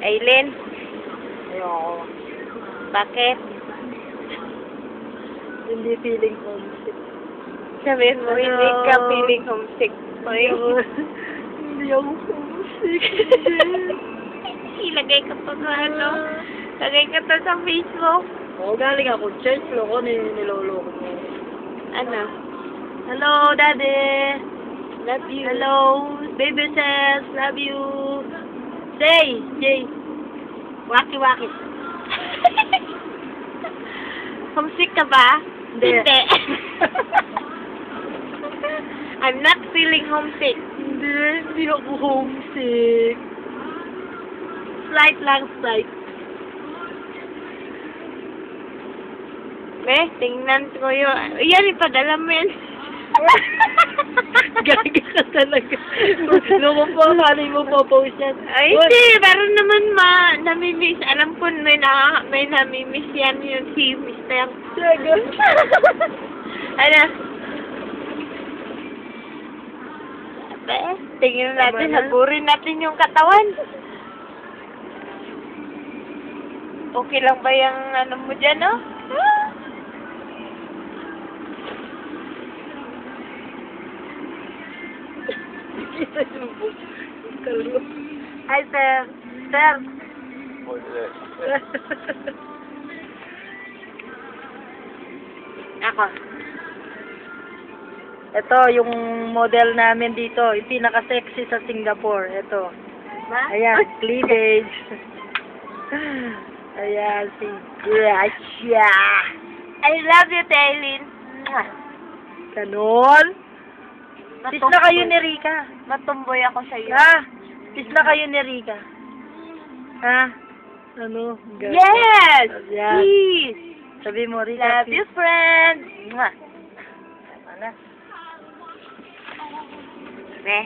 Aileen, Ayoko. bakit? Hindi feeling homesick. Sabihin mo, hindi ka feeling homesick. Hoy. Hindi ako homesick. Ilagay ka pa sa ano? Lagay ka to sa Facebook. Oo, galing ako church. Loko, niloloko mo. Ano? Hello, Daddy. Love you. Hello, baby says, love you. Jay. Waki. Homesick ka ba? Hindi. I'm not feeling homesick. Hindi ako homesick. Slight lang. Tingnan ko yun. Yan, ipadala mo yan. Gagi ka talaga. Loko po, paano mo po-post yan? Ay, hindi. Meron naman namimiss. Alam ko, may namimiss yan yung si Mr. Sago. Ano? Tingnan natin, haburin natin yung katawan. Okay lang ba yung ano mo dyan, no? Hi, sir. Sir. Ako. Ito, yung model namin dito. Yung pinaka-sexy sa Singapore. Ito. Ma? Ayan, cleavage. Ayan, si Gracia. I love you, Taylin. Ganon. Tis na kayo ni Rika. Matumboy ako sa iyo. Ha? Tis na kayo ni Rika. Ha? Ano? Yes! Ayan. Please! Sabi mo, Rika. Love you, friend! Mwah. Tama na. Ne?